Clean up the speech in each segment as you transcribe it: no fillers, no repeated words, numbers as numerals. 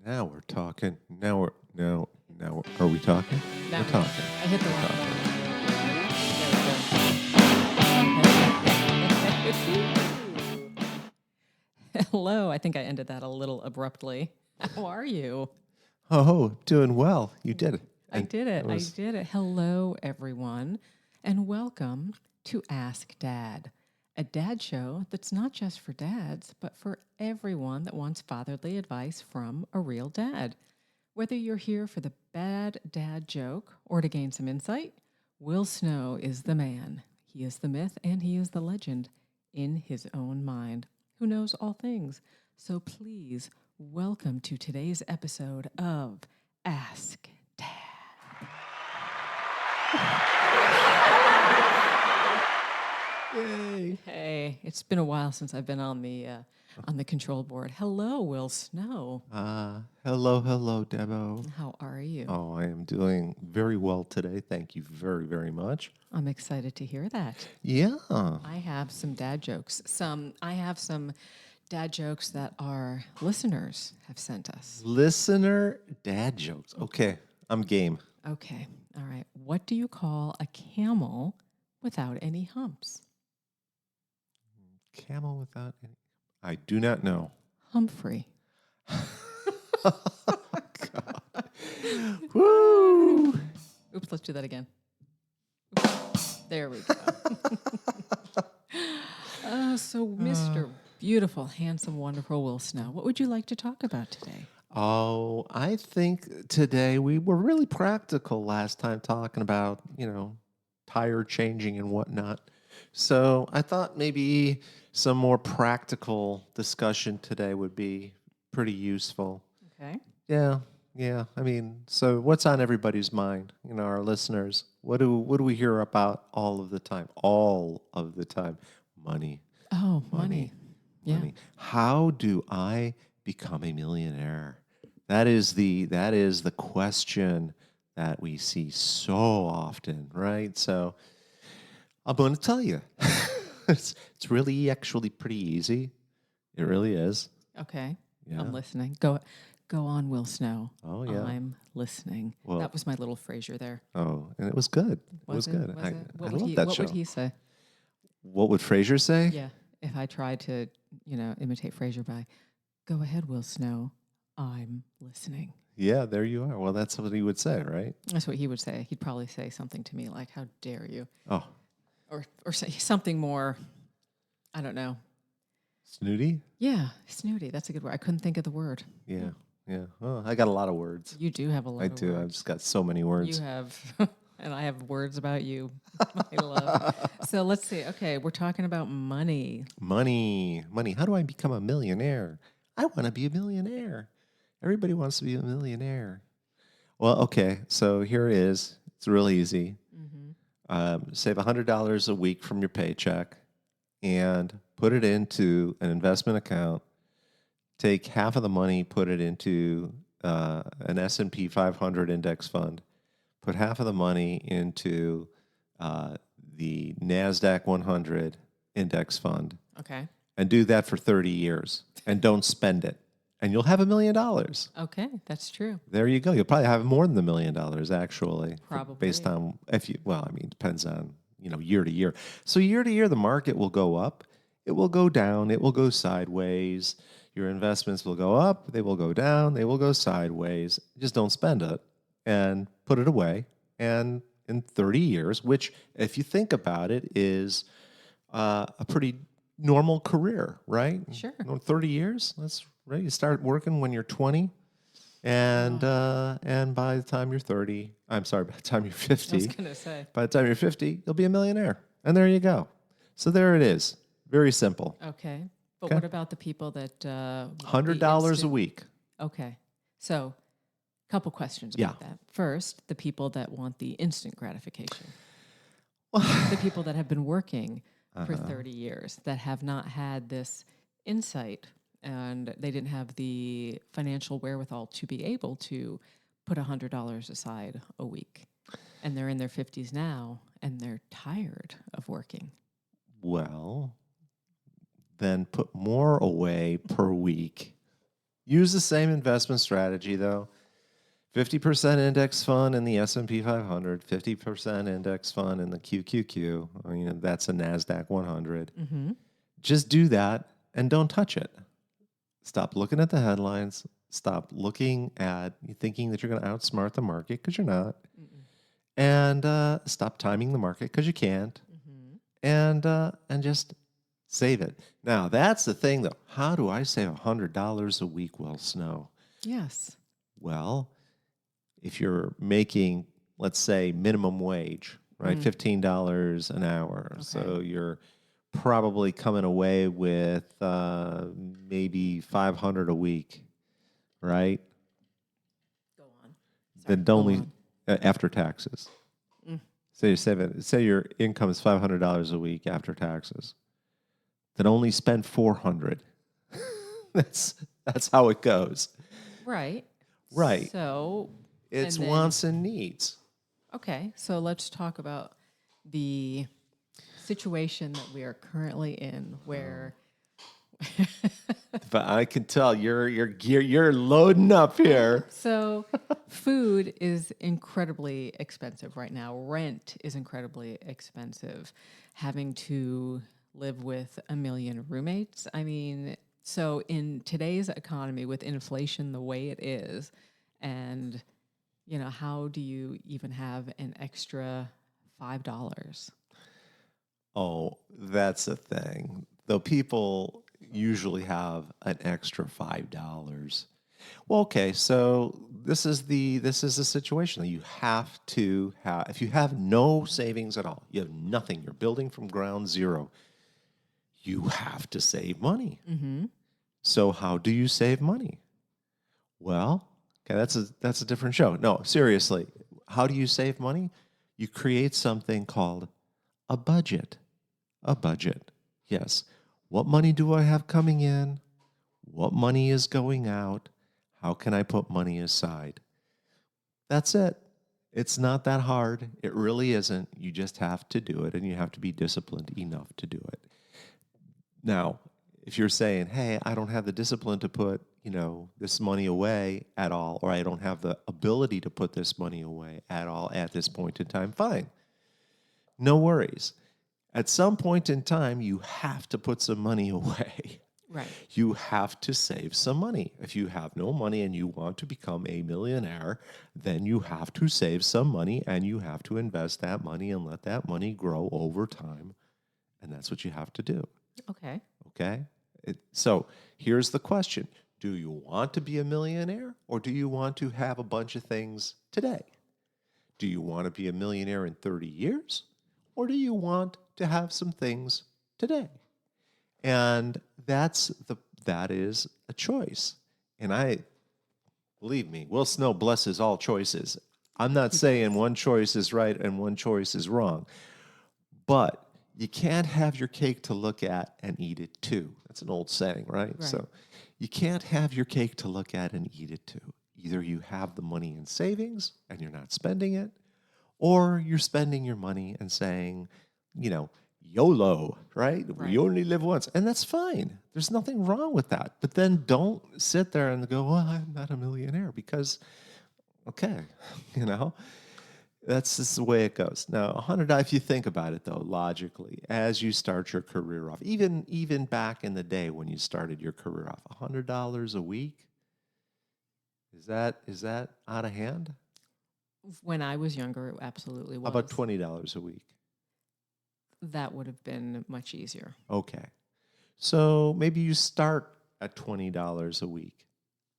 Now we're talking. Now are we talking? Now We're talking. I hit the We're wrong talking. button. Hello. I think I ended that a little abruptly. How are you? Oh, doing well. You did it. I did it. I did it. Hello, everyone, and welcome to Ask Dad, a dad show that's not just for dads, but for everyone that wants fatherly advice from a real dad. Whether you're here for the bad dad joke or to gain some insight, Will Snow is the man. He is the myth and he is the legend in his own mind, who knows all things. So please welcome to today's episode of Ask Dad. Yay. Hey, it's been a while since I've been on the control board. Hello, Will Snow. Hello, Debo. How are you? Oh, I am doing very well today. Thank you very, very much. I'm excited to hear that. Yeah. I have some dad jokes. I have some dad jokes that our listeners have sent us. Listener dad jokes. Okay, I'm game. Okay. All right. What do you call a camel without any humps? Camel without any. I do not know. Humphrey. God. Woo! Oops, let's do that again. There we go. So Mr. Beautiful, handsome, wonderful Will Snow, what would you like to talk about today? Oh, I think today we were really practical last time talking about, tire changing and whatnot. So I thought maybe some more practical discussion today would be pretty useful. Okay. Yeah. I mean, so what's on everybody's mind? Our listeners. What do we hear about all of the time? All of the time. Money. Oh, money. Yeah. Money. How do I become a millionaire? That is the question that we see so often, right? So I'm going to tell you. It's really actually pretty easy. It really is. Okay. Yeah. I'm listening. Go on, Will Snow. Oh, yeah. I'm listening. Well- that was my little Frasier there. Oh, and it was good. It was good. Was it? I love that What show. would he say? What would Frasier say? Yeah. If I tried to, imitate Frasier by, go ahead, Will Snow. I'm listening. Yeah, there you are. Well, that's what he would say, right? That's what he would say. He'd probably say something to me like, how dare you? Oh, Or say something more, I don't know. snooty? Yeah, snooty. That's a good word. I couldn't think of the word. Yeah. Oh, I got a lot of words. You do have a lot I of do. I've words. just got so many words. You have, and I have words about you. I love. So let's see. Okay, we're talking about money. Money. How do I become a millionaire? I want to be a millionaire. Everybody wants to be a millionaire. Well, okay. So here it is. It's real easy. Save $100 a week from your paycheck and put it into an investment account. Take half of the money, put it into an S&P 500 index fund. Put half of the money into the NASDAQ 100 index fund. Okay. And do that for 30 years. And don't spend it. And you'll have $1 million. Okay, that's true. There you go. You'll probably have more than $1 million, actually. Probably. Based on, depends on, year to year. So year to year, the market will go up. It will go down. It will go sideways. Your investments will go up. They will go down. They will go sideways. Just don't spend it and put it away. And in 30 years, which, if you think about it, is a pretty normal career, right? Sure. 30 years. That's right. You start working when you're 20. And by the time you're 30, by the time you're 50, I was going to say. by the time you're 50, you'll be a millionaire. And there you go. So there it is. Very simple. Okay. But Okay. what about the people that... $100 a week. Okay. So, a couple questions about that. First, the people that want the instant gratification. The people that have been working for 30 years, that have not had this insight, and they didn't have the financial wherewithal to be able to put $100 aside a week. And they're in their 50s now, and they're tired of working. Well, then put more away per week Use the same investment strategy, though. 50% index fund in the S&P 500, 50% index fund in the QQQ. I mean, that's a NASDAQ 100. Mm-hmm. Just do that and don't touch it. Stop looking at the headlines. Stop looking at you thinking that you're going to outsmart the market because you're not. Mm-mm. And stop timing the market because you can't. Mm-hmm. And just save it. Now, that's the thing, though. How do I save $100 a week, Will Snow? Yes. Well, if you're making, let's say, minimum wage, right, $15 an hour, Okay. so you're probably coming away with maybe 500 a week, right? Go on. Sorry, Then go only on. after taxes. Mm. Say your income is $500 a week after taxes. Then only spend 400. That's how it goes. Right. Right. So It's and then- wants and needs. Okay, so let's talk about the situation that we are currently in, where But I can tell you're loading up here. so food is incredibly expensive right now. Rent is incredibly expensive. Having to live with a million roommates. I mean, so in today's economy, with inflation the way it is, and how do you even have an extra $5? Oh, that's a thing. Though people usually have an extra $5. Well, okay, so this is the situation that you have to have. If you have no savings at all, you have nothing. You're building from ground zero. You have to save money. Mm-hmm. So how do you save money? Well, okay, that's a different show. No, seriously, how do you save money? You create something called a budget. A budget. Yes. What money do I have coming in? What money is going out? How can I put money aside? That's it. It's not that hard. It really isn't. You just have to do it, and you have to be disciplined enough to do it. Now, if you're saying, hey, I don't have the discipline to put, this money away at all, or I don't have the ability to put this money away at all at this point in time, fine. No worries. At some point in time, you have to put some money away. Right. You have to save some money. If you have no money and you want to become a millionaire, then you have to save some money and you have to invest that money and let that money grow over time. And that's what you have to do. Okay. Okay? So here's the question. Do you want to be a millionaire or do you want to have a bunch of things today? Do you want to be a millionaire in 30 years or do you want to have some things today? And that is a choice. And believe me, Will Snow blesses all choices. I'm not saying one choice is right and one choice is wrong, but you can't have your cake to look at and eat it too. That's an old saying, right? So you can't have your cake to look at and eat it too. Either you have the money in savings and you're not spending it, or you're spending your money and saying, YOLO, right? We only live once. And that's fine. There's nothing wrong with that. But then don't sit there and go, well, I'm not a millionaire because, okay, that's just the way it goes. Now, $100, if you think about it, though, logically, as you start your career off, even back in the day when you started your career off, $100 a week, is that out of hand? When I was younger, it absolutely was. How about $20 a week? That would have been much easier. Okay. So maybe you start at $20 a week.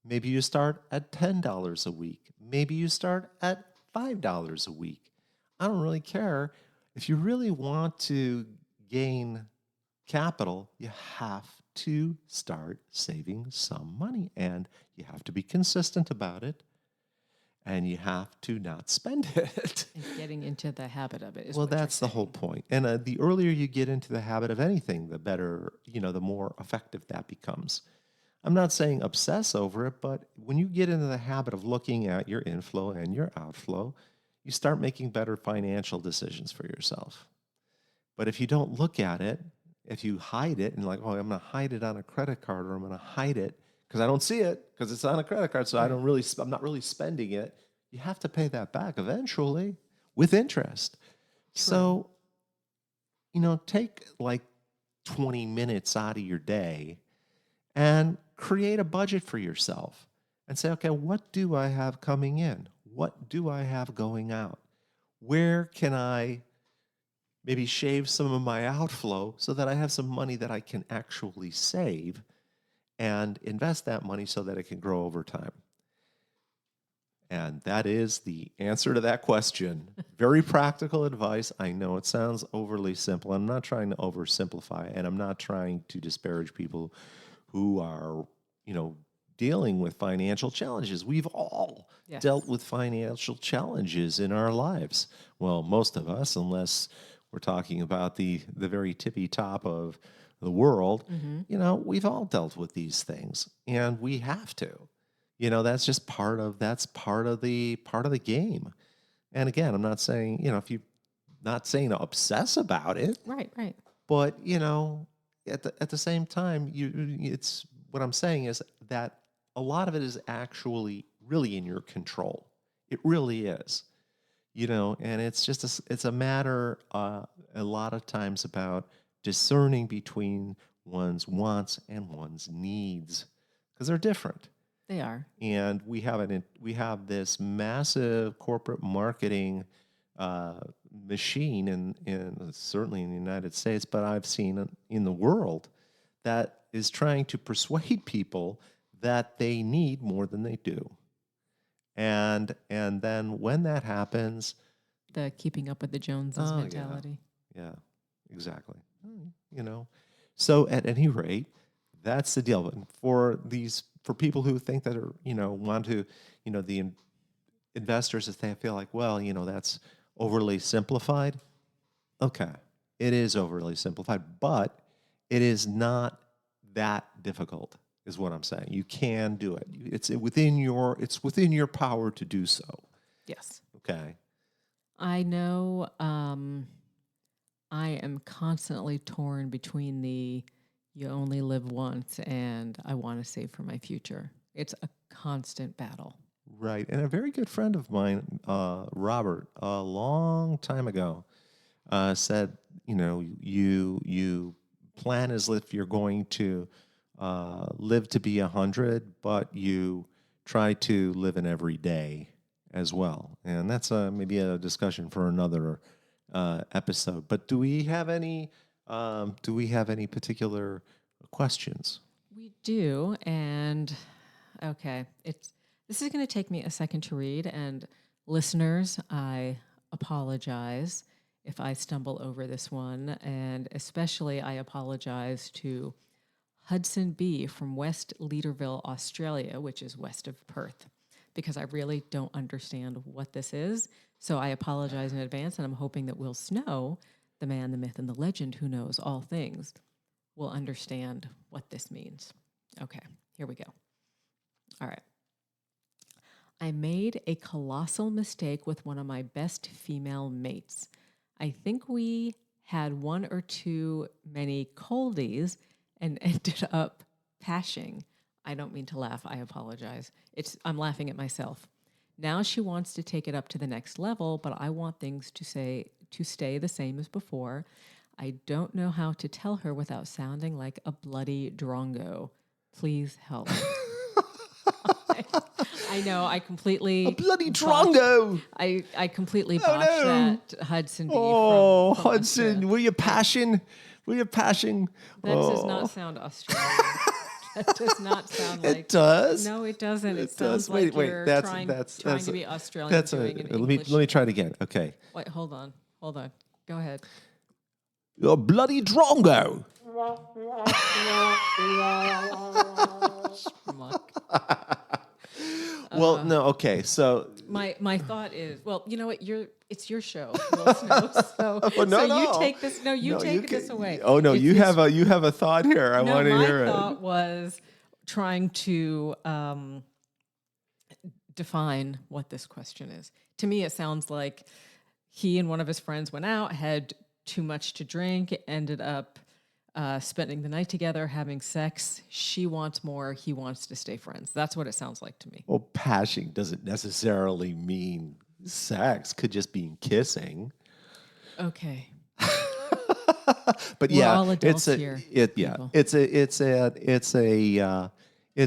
Maybe you start at $10 a week. Maybe you start at $5 a week. I don't really care. If you really want to gain capital, you have to start saving some money and you have to be consistent about it. And you have to not spend it. And getting into the habit of it is well, what you're that's the whole point. And the earlier you get into the habit of anything, the better, the more effective that becomes. I'm not saying obsess over it, but when you get into the habit of looking at your inflow and your outflow, you start making better financial decisions for yourself. But if you don't look at it, if you hide it and like, oh, I'm going to hide it on a credit card or I'm going to hide it because I don't see it because it's on a credit card. So I'm not really spending it. You have to pay that back eventually with interest. So, take like 20 minutes out of your day and create a budget for yourself and say, okay, what do I have coming in? What do I have going out? Where can I maybe shave some of my outflow so that I have some money that I can actually save and invest that money so that it can grow over time? And that is the answer to that question. Very practical advice. I know it sounds overly simple. I'm not trying to oversimplify, and I'm not trying to disparage people who are, dealing with financial challenges. We've all dealt with financial challenges in our lives. Well, most of us, unless we're talking about the very tippy top of the world, we've all dealt with these things, and we have to. That's just part of the game. And again, I'm not saying, not saying to obsess about it. Right. But, at the same time, it's what I'm saying is that a lot of it is actually really in your control. It really is. And it's just it's a matter a lot of times about discerning between one's wants and one's needs, because they're different. They are. And we have this massive corporate marketing machine in certainly in the United States, but I've seen in the world that is trying to persuade people that they need more than they do. And then when that happens, the keeping up with the Joneses mentality. Yeah, exactly. So at any rate, that's the deal. But for people who think that are, want to, the investors, if they feel like, well, that's overly simplified. Okay, it is overly simplified, but it is not that difficult, is what I'm saying. You can do it. It's within your power to do so. Yes. Okay. I know I am constantly torn between the you only live once and I want to save for my future. It's a constant battle. Right. And a very good friend of mine, Robert, a long time ago, said, you plan as if you're going to live to be 100, but you try to live in every day as well. And that's maybe a discussion for another episode. But do we have any particular questions? We do, and okay, this is going to take me a second to read, and listeners, I apologize if I stumble over this one, and especially I apologize to Hudson B. from West Leaderville, Australia, which is west of Perth, because I really don't understand what this is. So I apologize in advance, and I'm hoping that Will Snow, the man, the myth, and the legend who knows all things, will understand what this means. Okay, here we go. All right. I made a colossal mistake with one of my best female mates. I think we had one or two many coldies and ended up pashing. I don't mean to laugh. I apologize. I'm laughing at myself. Now she wants to take it up to the next level, but I want things to stay the same as before. I don't know how to tell her without sounding like a bloody drongo. Please help. I know, I completely... A bloody drongo! I completely botched that, Hudson B. Oh, from Hudson, Australia. were you pashing? That does not sound Australian. That does not sound like... It does? No, it doesn't. It sounds like you're trying to be Australian doing an English... Let me try it again. Okay. Wait, hold on. Go ahead. A bloody drongo! Well, no, okay. So my thought is, well, you know what? It's your show, Will Snow, so you take this. No, you take this away. Oh no, you have a thought here. I want to hear it. My thought was trying to define what this question is. To me, it sounds like he and one of his friends went out, had too much to drink, ended up spending the night together, having sex. She wants more. He wants to stay friends. That's what it sounds like to me. Well, pashing doesn't necessarily mean sex. Could just mean kissing. Okay. But We're all adults here, people. It's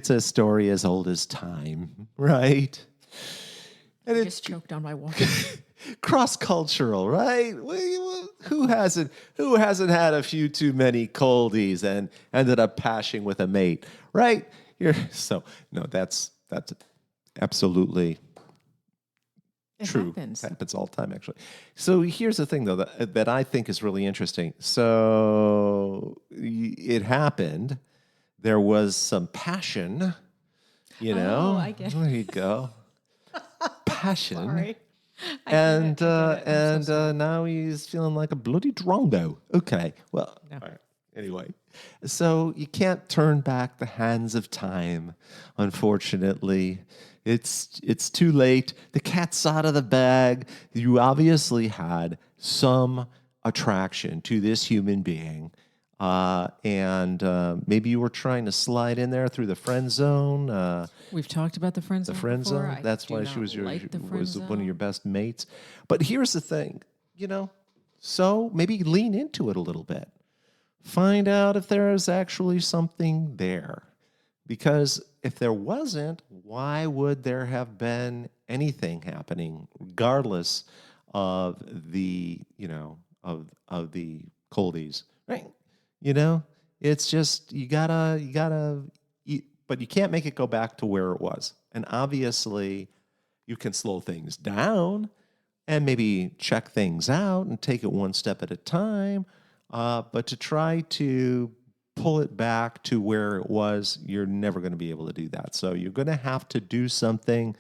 a story as old as time, right? And I it's just choked on my water. cross-cultural, right? Who hasn't had a few too many coldies and ended up pashing with a mate, right? That's absolutely It true. happens. It happens all the time, actually. So here's the thing, though, that I think is really interesting. So it happened. There was some passion, I get it. There you go. Passion. Sorry. I And get it. I'm so sorry. now he's feeling like a bloody drongo. Okay, well, No. all right. Anyway, so you can't turn back the hands of time, unfortunately. It's too late. The cat's out of the bag. You obviously had some attraction to this human being. And maybe you were trying to slide in there through the friend zone. We've talked about the friend zone. The friend before. zone. I That's do why she not was like the friend was one of zone. your best mates. But here's the thing, so maybe lean into it a little bit. Find out if there is actually something there. Because if there wasn't, why would there have been anything happening, regardless of the, of the coldies, right? It's just but you can't make it go back to where it was. And obviously, you can slow things down and maybe check things out and take it one step at a time. But to try to pull it back to where it was, you're never going to be able to do that. So you're going to have to do something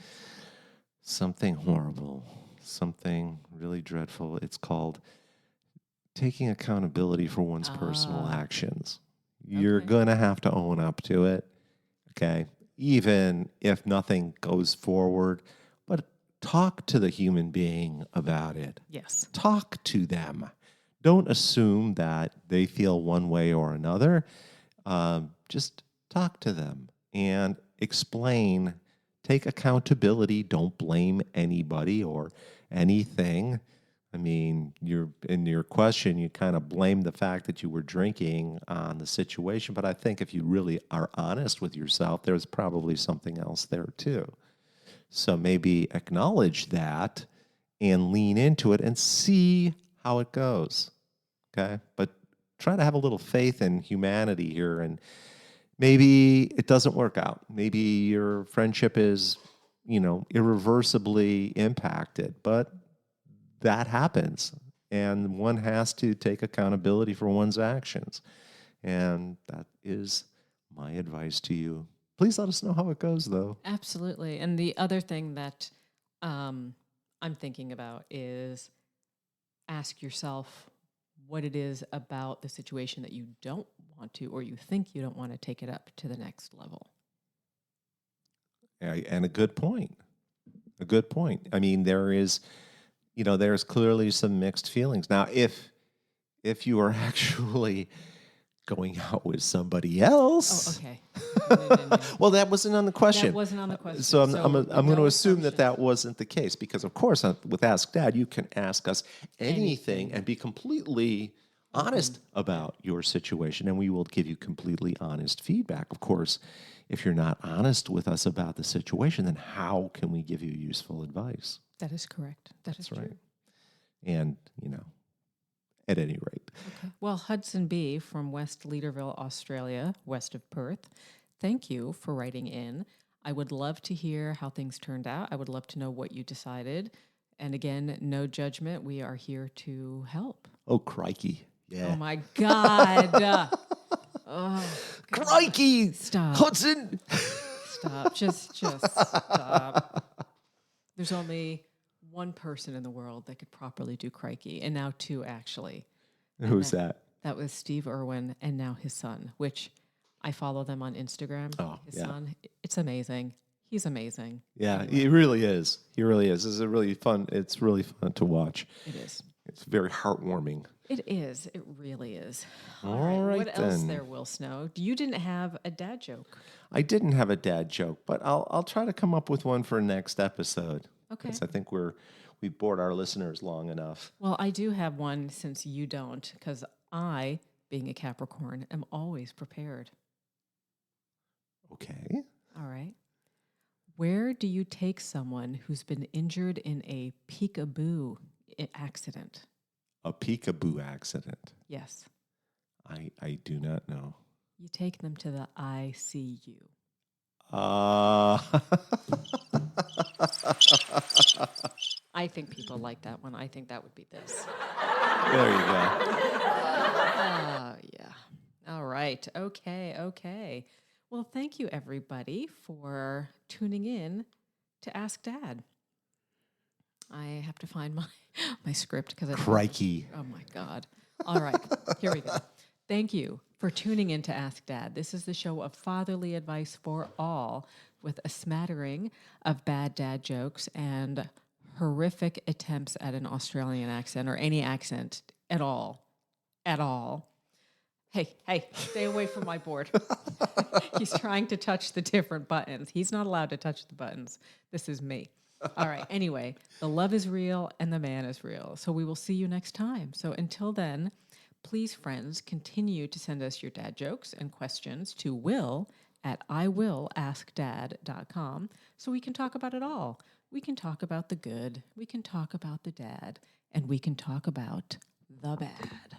horrible, something really dreadful. It's called taking accountability for one's personal actions. You're Okay. going to have to own up to it, okay? Even if nothing goes forward, but talk to the human being about it. Yes. Talk to them. Don't assume that they feel one way or another. Just talk to them and explain. Take accountability. Don't blame anybody or anything. I mean, in your question, you kind of blame the fact that you were drinking on the situation. But I think if you really are honest with yourself, there's probably something else there too. So maybe acknowledge that and lean into it and see how it goes. Okay? But try to have a little faith in humanity here. And maybe it doesn't work out. Maybe your friendship is, irreversibly impacted. But that happens. And one has to take accountability for one's actions. And that is my advice to you. Please let us know how it goes, though. Absolutely. And the other thing that I'm thinking about is ask yourself what it is about the situation that you don't want to, or you think you don't want to take it up to the next level. And a good point. A good point. I mean, there's clearly some mixed feelings. Now, if you are actually going out with somebody else. Oh, okay. No. Well, that wasn't on the question. That wasn't on the question. So I'm going to assume assumptions. that wasn't the case because, of course, with Ask Dad, you can ask us anything and be completely honest about your situation, and we will give you completely honest feedback. Of course, if you're not honest with us about the situation, then how can we give you useful advice? That is correct. That's right. true. And, at any rate. Okay. Well, Hudson B. from West Leaderville, Australia, west of Perth, thank you for writing in. I would love to hear how things turned out. I would love to know what you decided. And again, no judgment. We are here to help. Oh, crikey. Yeah. Oh, my God. Crikey. Stop. Hudson. Stop. Just stop. There's only one person in the world that could properly do crikey, and now two, actually. Who's that? That was Steve Irwin and now his son, which I follow them on Instagram. Oh, his son. It's amazing. He's amazing. Yeah, Anyway. he really is. He really is. It's really fun to watch. It is. It's very heartwarming. It is. It really is. All right, What else then. there, Will Snow? You didn't have a dad joke. I didn't have a dad joke, but I'll try to come up with one for next episode. Okay. Because I think we bored our listeners long enough. Well, I do have one since you don't, because I, being a Capricorn, am always prepared. Okay. All right. Where do you take someone who's been injured in a peekaboo accident? A peekaboo accident. Yes. I do not know. You take them to the ICU. Uh, I think people like that one. I think that would be this. there you go. Yeah. All right. Okay. Well, thank you, everybody, for tuning in to Ask Dad. I have to find my script because Crikey. Oh, my God. All right. Here we go. Thank you for tuning in to Ask Dad. This is the show of fatherly advice for all with a smattering of bad dad jokes and horrific attempts at an Australian accent or any accent at all. At all. Hey, stay away from my board. He's trying to touch the different buttons. He's not allowed to touch the buttons. This is me. All right. Anyway, the love is real and the man is real. So we will see you next time. So until then, please, friends, continue to send us your dad jokes and questions to will@iwillaskdad.com so we can talk about it all. We can talk about the good, we can talk about the dad, and we can talk about the bad.